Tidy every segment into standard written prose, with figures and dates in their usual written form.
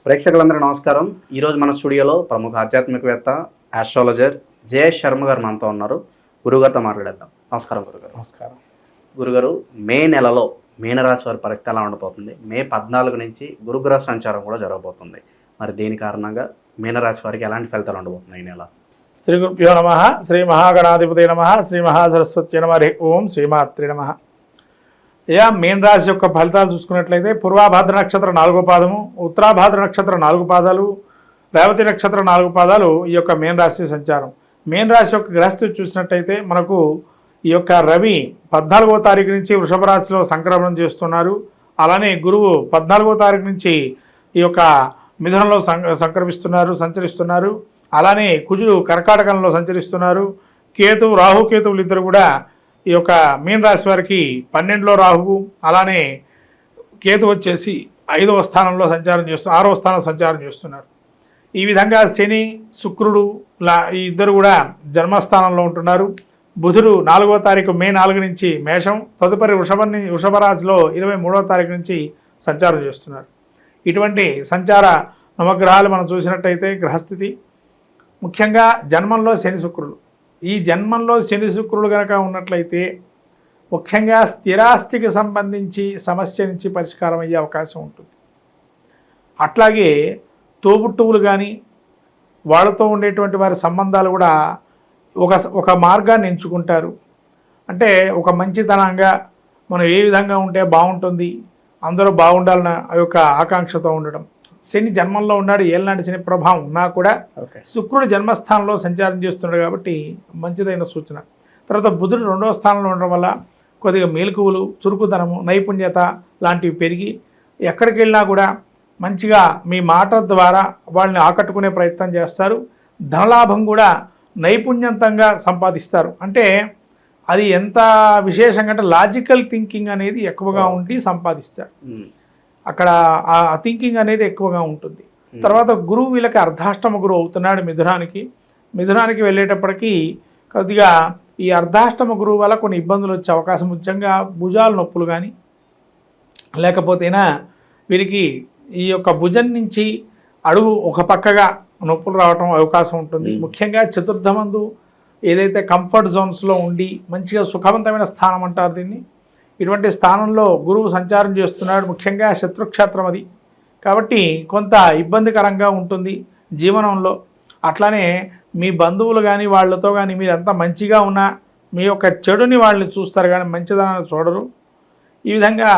ప్రేక్షకులందరూ నమస్కారం. ఈరోజు మన స్టూడియోలో ప్రముఖ ఆధ్యాత్మికవేత్త ఆస్ట్రాలజర్ జయేష్ శర్మ గారు మనతో ఉన్నారు. గురుగారితో మాట్లాడేద్దాం. నమస్కారం గురుగారు. నమస్కారం. గురుగారు, మే నెలలో మీనరాశి వారి పరిస్థితి ఎలా ఉండబోతుంది? మే 14 నుంచి గురుగ్రహ సంచారం కూడా జరగబోతుంది. మరి దీని కారణంగా మీనరాశి వారికి ఎలాంటి ఫలితాలు ఉండబోతున్నాయి ఈ నెల? శ్రీ గురుభ్యో నమ. శ్రీ మహాగణాధిపతి నమ. శ్రీ మహాసరస్వతి నమ. ఓం శ్రీమాత్రి నమ. మీన రాశి యొక్క ఫలితాలు చూసుకున్నట్లయితే పూర్వాభాద్ర నక్షత్రం 4వ పాదము, ఉత్తరాభాద్ర నక్షత్రం 4 పాదాలు, రేవతి నక్షత్రం 4 పాదాలు ఈ యొక్క మీన రాశి సంచారం. మీన రాశి యొక్క గ్రహస్థితి చూసినట్టయితే మనకు ఈ యొక్క రవి 14వ తారీఖు నుంచి వృషభ రాశిలో సంక్రమణం చేస్తున్నారు. అలానే గురువు 14వ తారీఖు నుంచి ఈ యొక్క మిథునంలో సంచరిస్తున్నారు. అలానే కుజుడు కర్కాటకంలో సంచరిస్తున్నారు. కేతువు రాహుకేతువులు ఇద్దరు కూడా ఈ యొక్క మీన రాశి వారికి 12లో రాహువు, అలానే కేతు వచ్చేసి 5వ స్థానంలో సంచారం 6వ స్థానం సంచారం చేస్తున్నారు. ఈ విధంగా శని శుక్రుడు ఈ ఇద్దరు కూడా జన్మస్థానంలో ఉంటున్నారు. బుధుడు 4వ తారీఖు మే 4 నుంచి మేషం, తదుపరి వృషభ రాశిలో 23వ తారీఖు నుంచి సంచారం చేస్తున్నారు. ఇటువంటి సంచార నవగ్రహాలు మనం చూసినట్టయితే గ్రహస్థితి ముఖ్యంగా జన్మంలో శని శుక్రుడు, ఈ జన్మంలో శని శుక్రుడు కనుక ఉన్నట్లయితే ముఖ్యంగా స్థిరాస్తికి సంబంధించి సమస్య నుంచి పరిష్కారం అయ్యే అవకాశం ఉంటుంది. అట్లాగే తోబుట్టువులు కానీ వాళ్ళతో ఉండేటువంటి వారి సంబంధాలు కూడా ఒక మార్గాన్ని ఎంచుకుంటారు. అంటే ఒక మంచితనంగా మనం ఏ విధంగా ఉంటే బాగుంటుంది, అందరూ బాగుండాలన్న ఆ యొక్క ఆకాంక్షతో ఉండడం. శని జన్మంలో ఉన్నాడు, ఏళ్ళనాటి శని ప్రభావం ఉన్నా కూడా శుక్రుడు జన్మస్థానంలో సంచారం చేస్తున్నాడు కాబట్టి మంచిదైన సూచన. తర్వాత బుధుడు 2వ స్థానంలో ఉండడం వల్ల కొద్దిగా మేలుకువలు, చురుకుదనము, నైపుణ్యత లాంటివి పెరిగి ఎక్కడికి వెళ్ళినా కూడా మంచిగా మీ మాట ద్వారా వాళ్ళని ఆకట్టుకునే ప్రయత్నం చేస్తారు. ధనలాభం కూడా నైపుణ్యంతంగా సంపాదిస్తారు. అంటే అది ఎంత విశేషంగా అంటే లాజికల్ థింకింగ్ అనేది ఎక్కువగా ఉండి సంపాదిస్తారు. అక్కడ ఆ థింకింగ్ అనేది ఎక్కువగా ఉంటుంది. తర్వాత గురువు వీళ్ళకి అర్ధాష్టమ గురువు అవుతున్నాడు మిథునానికి వెళ్ళేటప్పటికీ కొద్దిగా ఈ అర్ధాష్టమ గురువు వల్ల కొన్ని ఇబ్బందులు వచ్చే అవకాశం, ముఖ్యంగా భుజాల నొప్పులు కానీ లేకపోతేనా వీరికి ఈ యొక్క భుజం నుంచి అడుగు ఒక పక్కగా నొప్పులు రావటం అవకాశం ఉంటుంది. ముఖ్యంగా చతుర్థమందు ఏదైతే కంఫర్ట్ జోన్స్లో ఉండి మంచిగా సుఖవంతమైన స్థానం అంటారు దీన్ని, ఇటువంటి స్థానంలో గురువు సంచారం చేస్తున్నాడు. ముఖ్యంగా శత్రుక్షేత్రం అది కాబట్టి కొంత ఇబ్బందికరంగా ఉంటుంది జీవనంలో. అట్లానే మీ బంధువులు కానీ వాళ్ళతో కానీ మీరు ఎంత మంచిగా ఉన్నా మీ యొక్క చెడుని వాళ్ళని చూస్తారు కానీ మంచిదనాన్ని చూడరు. ఈ విధంగా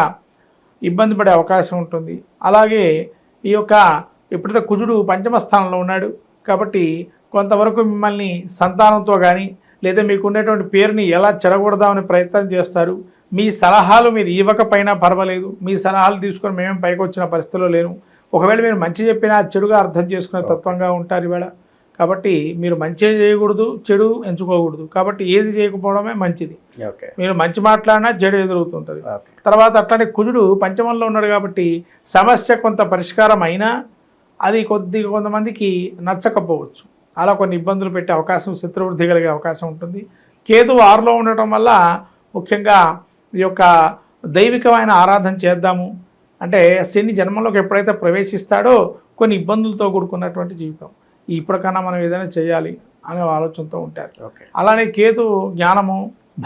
ఇబ్బంది పడే అవకాశం ఉంటుంది. అలాగే ఈ యొక్క ఎప్పుడైతే కుజుడు 5వ స్థానంలో ఉన్నాడు కాబట్టి కొంతవరకు మిమ్మల్ని సంతానంతో కానీ లేదా మీకు ఉండేటువంటి పేరుని ఎలా చెడగొడదామని ప్రయత్నం చేస్తారు. మీ సలహాలు మీరు ఇవ్వకపోయినా పర్వాలేదు, మీ సలహాలు తీసుకొని మేమేం పైకి వచ్చిన పరిస్థితిలో లేను. ఒకవేళ మీరు మంచి చెప్పినా చెడుగా అర్థం చేసుకునే తత్వంగా ఉంటారు ఇవాళ. కాబట్టి మీరు మంచి చేయకూడదు, చెడు ఎంచుకోకూడదు. కాబట్టి ఏది చేయకపోవడమే మంచిది. మీరు మంచి మాట్లాడినా చెడు ఎదురవుతుంటుంది. తర్వాత అట్లానే కుజుడు 5మంలో ఉన్నాడు కాబట్టి సమస్య కొంత పరిష్కారం అయినా అది కొంతమందికి నచ్చకపోవచ్చు. అలా కొన్ని ఇబ్బందులు పెట్టే అవకాశం, శత్రువృద్ధి కలిగే అవకాశం ఉంటుంది. కేతు 6లో ఉండటం వల్ల ముఖ్యంగా ఈ యొక్క దైవికమైన ఆరాధన చేద్దాము అంటే శని జన్మంలోకి ఎప్పుడైతే ప్రవేశిస్తాడో కొన్ని ఇబ్బందులతో కూడుకున్నటువంటి జీవితం, ఇప్పటికన్నా మనం ఏదైనా చేయాలి అనే ఆలోచనతో ఉంటారు. అలానే కేతు జ్ఞానము,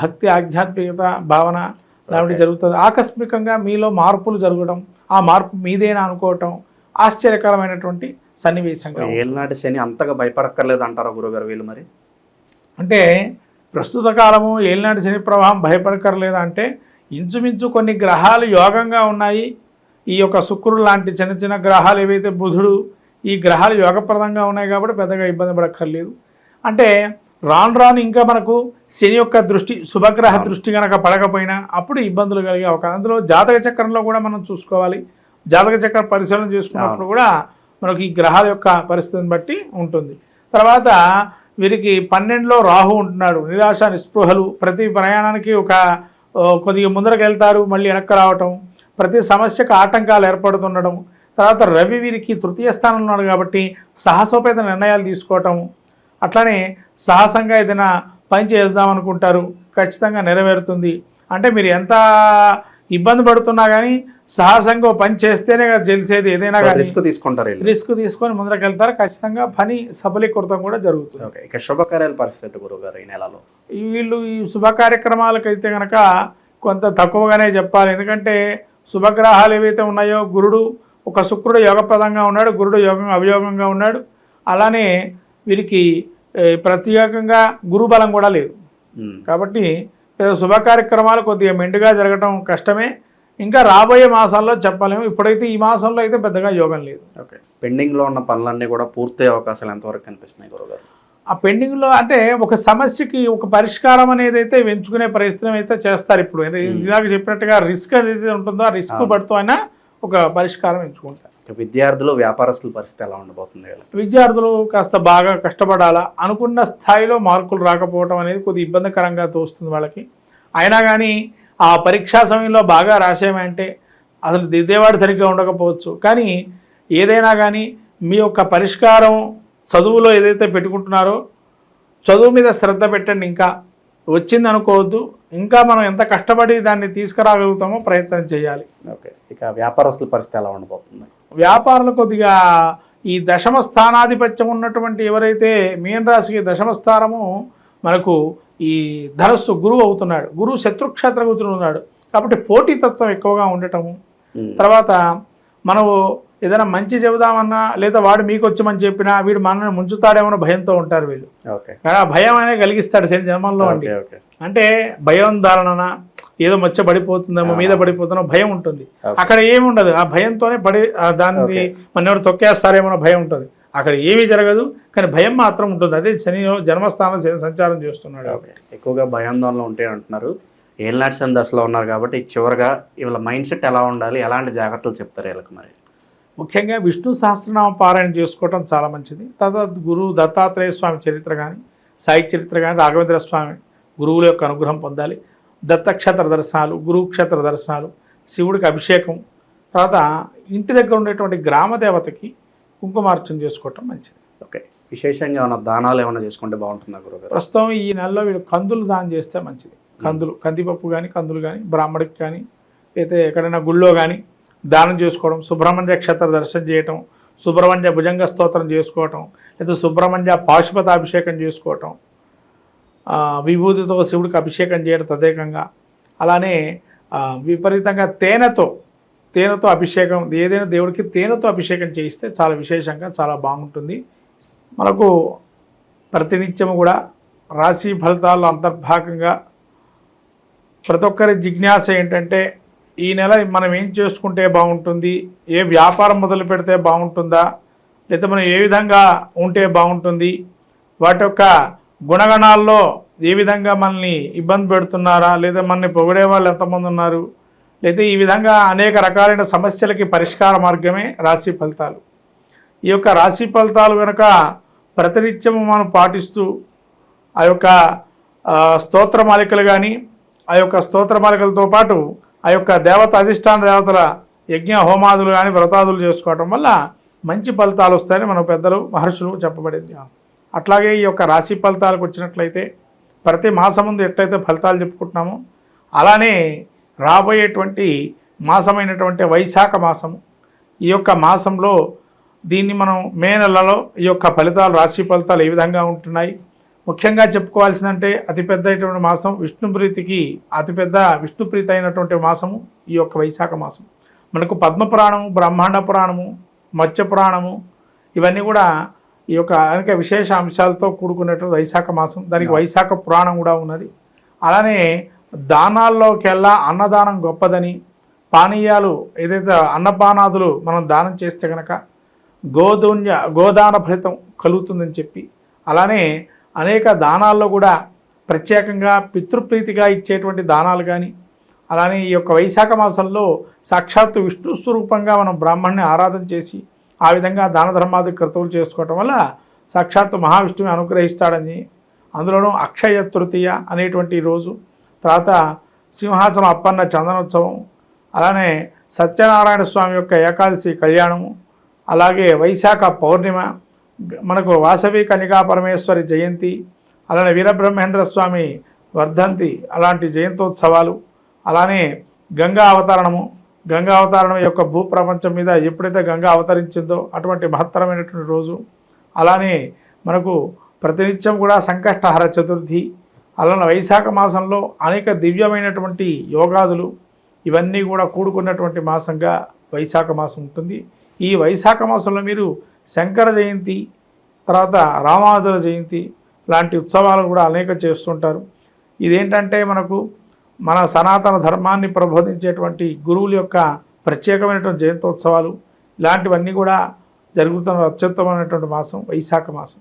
భక్తి, ఆధ్యాత్మికత భావన లాంటివి జరుగుతుంది. ఆకస్మికంగా మీలో మార్పులు జరగడం, ఆ మార్పు మీదేనా అనుకోవటం ఆశ్చర్యకరమైనటువంటి సన్నివేశంగా. ఏళ్ళనాటి శని అంతగా భయపడక్కర్లేదు అంటారా గురుగారు వీళ్ళు? మరి అంటే ప్రస్తుత కాలము ఏళ్ళనాటి శని ప్రభావం భయపడక్కర్లేదా అంటే ఇంచుమించు కొన్ని గ్రహాలు యోగంగా ఉన్నాయి. ఈ యొక్క శుక్రుడు లాంటి చిన్న చిన్న గ్రహాలు ఏవైతే బుధుడు, ఈ గ్రహాలు యోగప్రదంగా ఉన్నాయి కాబట్టి పెద్దగా ఇబ్బంది పడక్కర్లేదు. అంటే రాను ఇంకా మనకు శని యొక్క దృష్టి, శుభగ్రహ దృష్టి కనుక పడకపోయినా అప్పుడు ఇబ్బందులు కలిగే అవకాశం. అందులో జాతక చక్రంలో కూడా మనం చూసుకోవాలి. జాతక చక్ర పరిశీలన చేసుకున్నప్పుడు కూడా మనకు ఈ గ్రహాల యొక్క పరిస్థితిని బట్టి ఉంటుంది. తర్వాత వీరికి 12లో రాహు ఉంటున్నాడు. నిరాశ, నిస్పృహలు, ప్రతి ప్రయాణానికి కొద్దిగా ముందరకు వెళ్తారు, మళ్ళీ వెనక్కి రావటం, ప్రతి సమస్యకు ఆటంకాలు ఏర్పడుతుండడం. తర్వాత రవి వీరికి 3వ స్థానంలో ఉన్నాడు కాబట్టి సాహసోపేత నిర్ణయాలు తీసుకోవటం, అట్లానే సాహసంగా ఏదైనా పని చేద్దామనుకుంటారు, ఖచ్చితంగా నెరవేరుతుంది. అంటే మీరు ఎంత ఇబ్బంది పడుతున్నా కానీ సాహసంగా ఓ పని చేస్తేనే కదా తెలిసేది ఏదైనా కానీ. రిస్క్ తీసుకుంటారు వీళ్ళు. రిస్క్ తీసుకొని ముందరకు వెళ్తారు, ఖచ్చితంగా పని సఫలీకృతం కూడా జరుగుతుంది. ఓకే, ఇక శుభకార్యాల పరిస్థితి గురువుగారు ఈ నెలలో? వీళ్ళు ఈ శుభ కార్యక్రమాలకైతే కనుక కొంత తక్కువగానే చెప్పాలి. ఎందుకంటే శుభగ్రహాలు ఏవైతే ఉన్నాయో, గురుడు ఒక శుక్రుడు యోగప్రదంగా ఉన్నాడు, గురుడు యోగం అవియోగంగా ఉన్నాడు. అలానే వీరికి ప్రత్యేకంగా గురుబలం కూడా లేదు. కాబట్టి శుభ కార్యక్రమాలు కొద్దిగా మెండుగా జరగటం కష్టమే. ఇంకా రాబోయే మాసాల్లో చెప్పలేము. ఇప్పుడైతే ఈ మాసంలో అయితే పెద్దగా యోగం లేదు. ఓకే, పెండింగ్లో ఉన్న పనులన్నీ కూడా పూర్తయ్యే అవకాశాలు ఎంతవరకు కనిపిస్తున్నాయి గురువుగారు? ఆ పెండింగ్లో అంటే ఒక సమస్యకి ఒక పరిష్కారం అనేది అయితే ఎంచుకునే ప్రయత్నం అయితే చేస్తారు. ఇప్పుడు ఇలాగ చెప్పినట్టుగా రిస్క్ అనేది ఉంటుందో ఆ రిస్క్ పడుతూ అయినా ఒక పరిష్కారం ఎంచుకుంటారు. విద్యార్థులు వ్యాపారస్తుల పరిస్థితి ఎలా ఉండబోతుంది? విద్యార్థులు కాస్త బాగా కష్టపడాలా. అనుకున్న స్థాయిలో మార్కులు రాకపోవడం అనేది కొద్ది ఇబ్బందికరంగా తోస్తుంది వాళ్ళకి. అయినా కానీ ఆ పరీక్షా సమయంలో బాగా రాసేమంటే అసలు దిద్దేవాడు సరిగ్గా ఉండకపోవచ్చు. కానీ ఏదైనా కానీ మీ యొక్క పరిష్కారం చదువులో ఏదైతే పెట్టుకుంటున్నారో చదువు మీద శ్రద్ధ పెట్టండి. ఇంకా వచ్చింది అనుకోవద్దు. ఇంకా మనం ఎంత కష్టపడి దాన్ని తీసుకురాగలుగుతామో ప్రయత్నం చేయాలి. ఓకే, ఇక వ్యాపారస్తుల పరిస్థితి ఎలా ఉండబోతుంది? వ్యాపారులు కొద్దిగా ఈ దశమ స్థానాధిపత్యం ఉన్నటువంటి ఎవరైతే మీన రాశికి దశమ స్థానము మనకు ఈ ధనస్సు గురువు అవుతున్నాడు. గురువు శత్రుక్షేత్ర గురువు ఉన్నాడు. కాబట్టి పోటీతత్వం ఎక్కువగా ఉండటము. తర్వాత మనము ఏదైనా మంచి చెబుదామన్నా లేదా వాడు మీకు వచ్చి మనం చెప్పినా వీడు మనల్ని ముంచుతాడేమో భయంతో ఉంటారు వీళ్ళు. ఆ భయం అనేది కలిగిస్తాడు శని జన్మంలో. అంటే భయం ధారణ ఏదో మచ్చ పడిపోతుందేమో, మీద పడిపోతుందో భయం ఉంటుంది. అక్కడ ఏమి ఉండదు. ఆ భయంతోనే దాన్ని మన ఎవరు తొక్కేస్తారేమో భయం ఉంటుంది. అక్కడ ఏమీ జరగదు, కానీ భయం మాత్రం ఉంటుంది. అదే శని జన్మస్థానం సంచారం చేస్తున్నాడు. ఎక్కువగా భయాందోళనలో ఉంటే అంటున్నారు. ఏళ్ళనాటి శని దశలో ఉన్నారు కాబట్టి చివరిగా వీళ్ళ మైండ్ సెట్ ఎలా ఉండాలి, ఎలాంటి జాగ్రత్తలు చెప్తారు వీళ్ళకి? మరి ముఖ్యంగా విష్ణు సహస్రనామ పారాయణ చేసుకోవటం చాలా మంచిది. తర్వాత గురువు దత్తాత్రేయ స్వామి చరిత్ర కానీ, సాయి చరిత్ర కానీ, రాఘవేంద్ర స్వామి గురువుల యొక్క అనుగ్రహం పొందాలి. దత్తక్షేత్ర దర్శనాలు, గురువు క్షేత్ర దర్శనాలు, శివుడికి అభిషేకం, తర్వాత ఇంటి దగ్గర ఉండేటువంటి గ్రామ దేవతకి కుంకుమార్చన చేసుకోవటం మంచిది. ఓకే, విశేషంగా ఏమైనా దానాలు ఏమైనా చేసుకుంటే బాగుంటుందా గురుగారు? ప్రస్తుతం ఈ నెలలో వీళ్ళు కందులు దానం చేస్తే మంచిది. కందులు, కందిపప్పు కానీ, కందులు కానీ, బ్రాహ్మడికి కానీ, అయితే ఎక్కడైనా గుళ్ళో కానీ దానం చేసుకోవడం, సుబ్రహ్మణ్య క్షేత్ర దర్శనం చేయటం, సుబ్రహ్మణ్య భుజంగ స్తోత్రం చేసుకోవటం, లేదా సుబ్రహ్మణ్య పాశుపతాభిషేకం చేసుకోవటం, విభూతితో శివుడికి అభిషేకం చేయడం తదేకంగా. అలానే విపరీతంగా తేనెతో అభిషేకం, ఏదైనా దేవుడికి తేనెతో అభిషేకం చేయిస్తే చాలా విశేషంగా చాలా బాగుంటుంది. మనకు ప్రతినిత్యము కూడా రాశి ఫలితాల్లో అంతర్భాగంగా ప్రతి ఒక్కరి జిజ్ఞాస ఏంటంటే ఈ నెల మనం ఏం చేసుకుంటే బాగుంటుంది, ఏ వ్యాపారం మొదలు పెడితే బాగుంటుందా, లేదా మనం ఏ విధంగా ఉంటే బాగుంటుంది, వాటి యొక్క గుణగణాల్లో ఏ విధంగా మనల్ని ఇబ్బంది పెడుతున్నారా, లేదా మనల్ని పొగిడే వాళ్ళు ఎంతమంది ఉన్నారు, లేదా ఈ విధంగా అనేక రకాలైన సమస్యలకి పరిష్కార మార్గమే రాశి ఫలితాలు. ఈ యొక్క రాశి ఫలితాలు కనుక ప్రతినిత్యము మనం పాటిస్తూ ఆ యొక్క స్తోత్రమాలికలు కానీ, ఆ యొక్క స్తోత్రమాలికలతో పాటు ఆ యొక్క దేవత అధిష్టాన దేవతల యజ్ఞ హోమాదులు కానీ వ్రతాదులు చేసుకోవటం వల్ల మంచి ఫలితాలు వస్తాయని మన పెద్దలు మహర్షులు చెప్పబడింది. అట్లాగే ఈ యొక్క రాశి ఫలితాలకు వచ్చినట్లయితే ప్రతి మాసం ముందు ఎట్లయితే ఫలితాలు చెప్పుకుంటున్నామో అలానే రాబోయేటువంటి మాసమైనటువంటి వైశాఖ మాసము, ఈ యొక్క మాసంలో దీన్ని మనం మే నెలలో ఈ యొక్క ఫలితాలు, రాశి ఫలితాలు ఏ విధంగా ఉంటున్నాయి, ముఖ్యంగా చెప్పుకోవాల్సిందంటే అతిపెద్దటువంటి మాసం విష్ణుప్రీతికి అతిపెద్ద విష్ణుప్రీతి అయినటువంటి మాసము ఈ యొక్క వైశాఖ మాసం. మనకు పద్మపురాణము, బ్రహ్మాండ పురాణము, మత్స్య పురాణము ఇవన్నీ కూడా ఈ యొక్క అనేక విశేష అంశాలతో కూడుకున్నటువంటి వైశాఖ మాసం. దానికి వైశాఖ పురాణం కూడా ఉన్నది. అలానే దానాల్లోకెల్లా అన్నదానం గొప్పదని, పానీయాలు ఏదైతే అన్నపానాదులు మనం దానం చేస్తే కనుక గోదాన ఫలితం కలుగుతుందని చెప్పి, అలానే అనేక దానాల్లో కూడా ప్రత్యేకంగా పితృప్రీతిగా ఇచ్చేటువంటి దానాలు కానీ, అలానే ఈ యొక్క వైశాఖ మాసంలో సాక్షాత్తు విష్ణు స్వరూపంగా మనం బ్రాహ్మణ్ణి ఆరాధన చేసి ఆ విధంగా దాన ధర్మాది క్రతువులు చేసుకోవటం వల్ల సాక్షాత్తు మహావిష్ణువుని అనుగ్రహిస్తాడని, అందులోనూ అక్షయ తృతీయ అనేటువంటి రోజు, తర్వాత సింహాచలం అప్పన్న చందనోత్సవం, అలానే సత్యనారాయణ స్వామి యొక్క ఏకాదశి కళ్యాణము, అలాగే వైశాఖ పౌర్ణిమ, మనకు వాసవి కన్యకా పరమేశ్వరి జయంతి, అలానే వీరబ్రహ్మేంద్ర స్వామి వర్ధంతి, అలాంటి జయంతోత్సవాలు, అలానే గంగా అవతరణము, గంగా అవతారణం యొక్క భూప్రపంచం మీద ఎప్పుడైతే గంగా అవతరించిందో అటువంటి మహత్తరమైనటువంటి రోజు. అలానే మనకు ప్రతినిత్యం కూడా సంకష్టహర చతుర్థి, అలానే వైశాఖ మాసంలో అనేక దివ్యమైనటువంటి యోగాదులు ఇవన్నీ కూడా కూడుకున్నటువంటి మాసంగా వైశాఖ మాసం ఉంటుంది. ఈ వైశాఖ మాసంలో మీరు శంకర జయంతి, తర్వాత రామానుజుల జయంతి లాంటి ఉత్సవాలు కూడా అనేక చేస్తుంటారు. ఇదేంటంటే మనకు మన సనాతన ధర్మాన్ని ప్రబోధించేటువంటి గురువుల యొక్క ప్రత్యేకమైనటువంటి జయంతోత్సవాలు ఇలాంటివన్నీ కూడా జరుగుతున్న అత్యుత్తమైనటువంటి మాసం వైశాఖ మాసం.